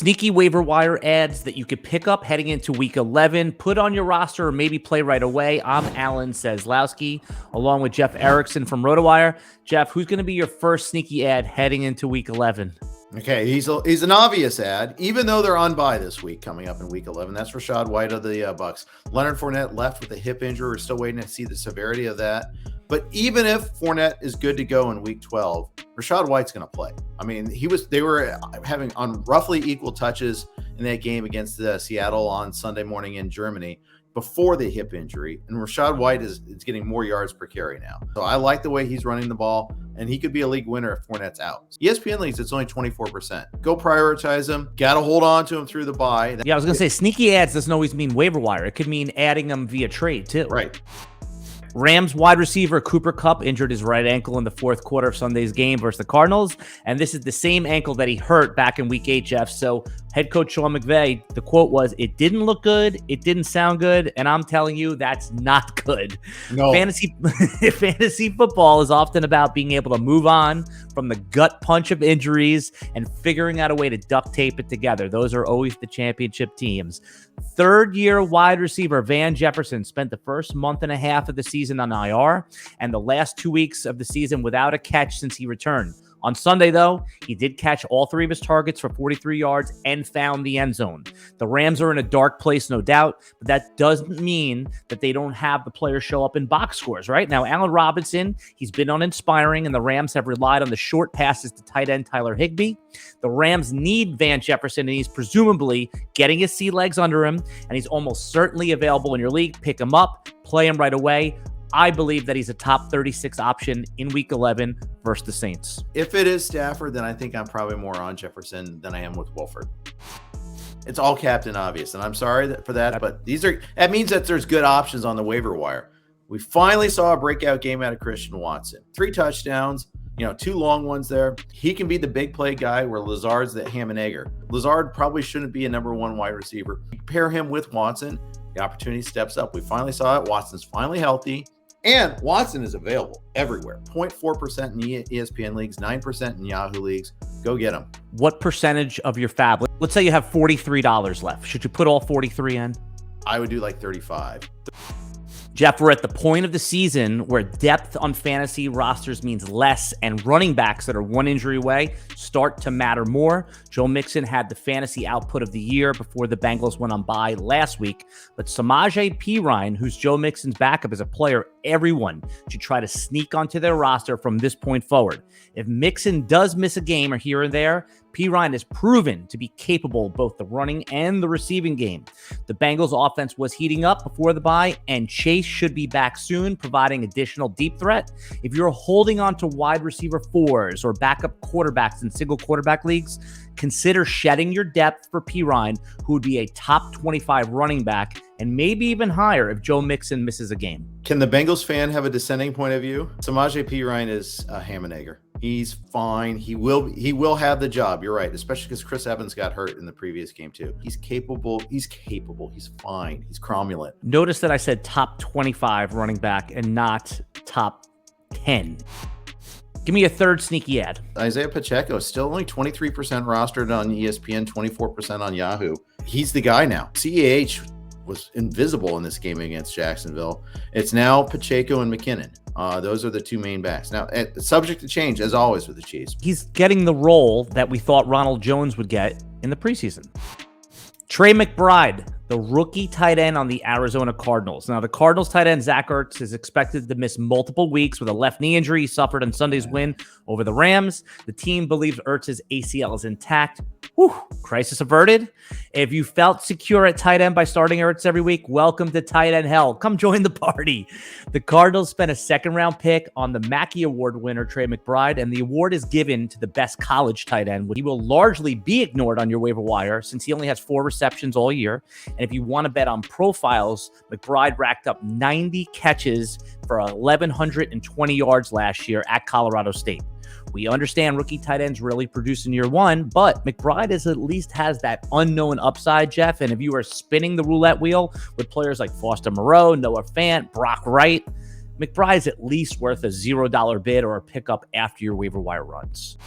Sneaky waiver wire ads that you could pick up heading into week 11, put on your roster, or maybe play right away. I'm Alan Seslowsky, along with Jeff Erickson from RotoWire. Jeff, who's going to be your first sneaky ad heading into week 11? Okay, he's an obvious ad, even though they're on bye this week coming up in week 11. That's Rachaad White of the Bucks. Leonard Fournette left with a hip injury. We're still waiting to see the severity of that. But even if Fournette is good to go in week 12, Rachaad White's going to play. I mean, they were having on roughly equal touches in that game against Seattle on Sunday morning in Germany before the hip injury. And Rachaad White is getting more yards per carry now. So I like the way he's running the ball, and he could be a league winner if Fournette's out. ESPN leagues, it's only 24%. Go prioritize him. Got to hold on to him through the bye. Yeah, I was going to say, sneaky ads doesn't always mean waiver wire. It could mean adding them via trade, too. Right. Rams wide receiver Cooper Kupp injured his right ankle in the fourth quarter of Sunday's game versus the Cardinals, and this is the same ankle that he hurt back in Week 8, Jeff. So head coach Sean McVay, the quote was, "It didn't look good, it didn't sound good," and I'm telling you, that's not good. No. Fantasy football is often about being able to move on from the gut punch of injuries and figuring out a way to duct tape it together. Those are always the championship teams. Third-year wide receiver Van Jefferson spent the first month and a half of the season on IR and the last 2 weeks of the season without a catch since he returned. On Sunday, though, he did catch all three of his targets for 43 yards and found the end zone. The Rams are in a dark place, no doubt, but that doesn't mean that they don't have the players show up in box scores, right? Now, Allen Robinson, he's been uninspiring, and the Rams have relied on the short passes to tight end Tyler Higbee. The Rams need Van Jefferson, and he's presumably getting his sea legs under him, and he's almost certainly available in your league. Pick him up, play him right away. I believe that he's a top 36 option in Week 11 versus the Saints. If it is Stafford, then I think I'm probably more on Jefferson than I am with Wolford. It's all Captain Obvious, and I'm sorry for that, but that means that there's good options on the waiver wire. We finally saw a breakout game out of Christian Watson. 3 touchdowns, 2 long ones there. He can be the big play guy where Lazard's the ham and egger. Lazard probably shouldn't be a number 1 wide receiver. You pair him with Watson, the opportunity steps up. We finally saw it. Watson's finally healthy. And Watson is available everywhere. 0.4% in ESPN leagues, 9% in Yahoo leagues. Go get him. What percentage of your fab? Let's say you have $43 left. Should you put all 43 in? I would do like 35. Jeff, we're at the point of the season where depth on fantasy rosters means less, and running backs that are 1 injury away start to matter more. Joe Mixon had the fantasy output of the year before the Bengals went on bye last week, but Samaje Perine, who's Joe Mixon's backup, is a player everyone should try to sneak onto their roster from this point forward. If Mixon does miss a game or here and there, Perine is proven to be capable of both the running and the receiving game. The Bengals offense was heating up before the bye, and Chase should be back soon, providing additional deep threat. If you're holding on to wide receiver 4s or backup quarterbacks in single quarterback leagues, consider shedding your depth for Perine, who would be a top 25 running back and maybe even higher if Joe Mixon misses a game. Can the Bengals fan have a dissenting point of view? Samaje Perine is a ham and egger. He's fine. He will have the job. You're right, especially because Chris Evans got hurt in the previous game too. He's capable. He's fine. He's cromulent. Notice that I said top 25 running back and not top 10. Give me a third sneaky ad. Isaiah Pacheco is still only 23% rostered on ESPN, 24% on Yahoo. He's the guy now. CEH was invisible in this game against Jacksonville. It's now Pacheco and McKinnon. Those are the 2 main backs. Now, subject to change, as always, with the Chiefs. He's getting the role that we thought Ronald Jones would get in the preseason. Trey McBride, the rookie tight end on the Arizona Cardinals. Now, the Cardinals tight end Zach Ertz is expected to miss multiple weeks with a left knee injury he suffered on Sunday's win over the Rams. The team believes Ertz's ACL is intact. Whew, crisis averted. If you felt secure at tight end by starting Ertz every week, welcome to tight end hell. Come join the party. The Cardinals spent a 2nd-round pick on the Mackey Award winner, Trey McBride, and the award is given to the best college tight end. He will largely be ignored on your waiver wire since he only has 4 receptions all year. And if you want to bet on profiles, McBride racked up 90 catches for 1,120 yards last year at Colorado State. We understand rookie tight ends really produce in year 1, but McBride at least has that unknown upside, Jeff. And if you are spinning the roulette wheel with players like Foster Moreau, Noah Fant, Brock Wright, McBride's at least worth a $0 bid or a pickup after your waiver wire runs.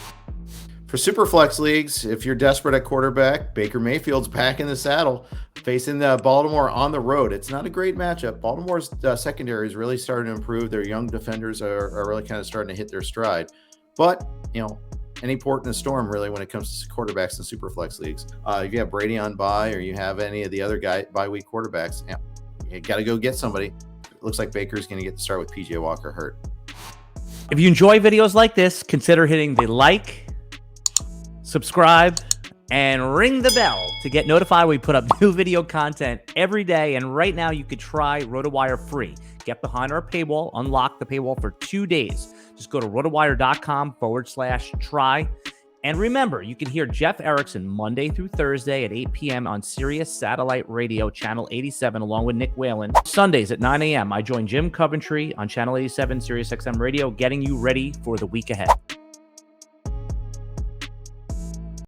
For SuperFlex leagues, if you're desperate at quarterback, Baker Mayfield's back in the saddle, facing Baltimore on the road. It's not a great matchup. Baltimore's secondary is really starting to improve. Their young defenders are really kind of starting to hit their stride. But, any port in a storm, really, when it comes to quarterbacks in SuperFlex leagues. If you have Brady on bye or you have any of the other bye week quarterbacks, you got to go get somebody. It looks like Baker's going to get to start with PJ Walker hurt. If you enjoy videos like this, consider hitting the like, subscribe, and ring the bell to get notified when we put up new video content every day. And right now, you could try RotoWire free. Get behind our paywall, unlock the paywall for 2 days. Just go to rotowire.com/try. And remember, you can hear Jeff Erickson Monday through Thursday at 8 p.m. on Sirius Satellite Radio, Channel 87, along with Nick Whalen. Sundays at 9 a.m., I join Jim Coventry on Channel 87, Sirius XM Radio, getting you ready for the week ahead.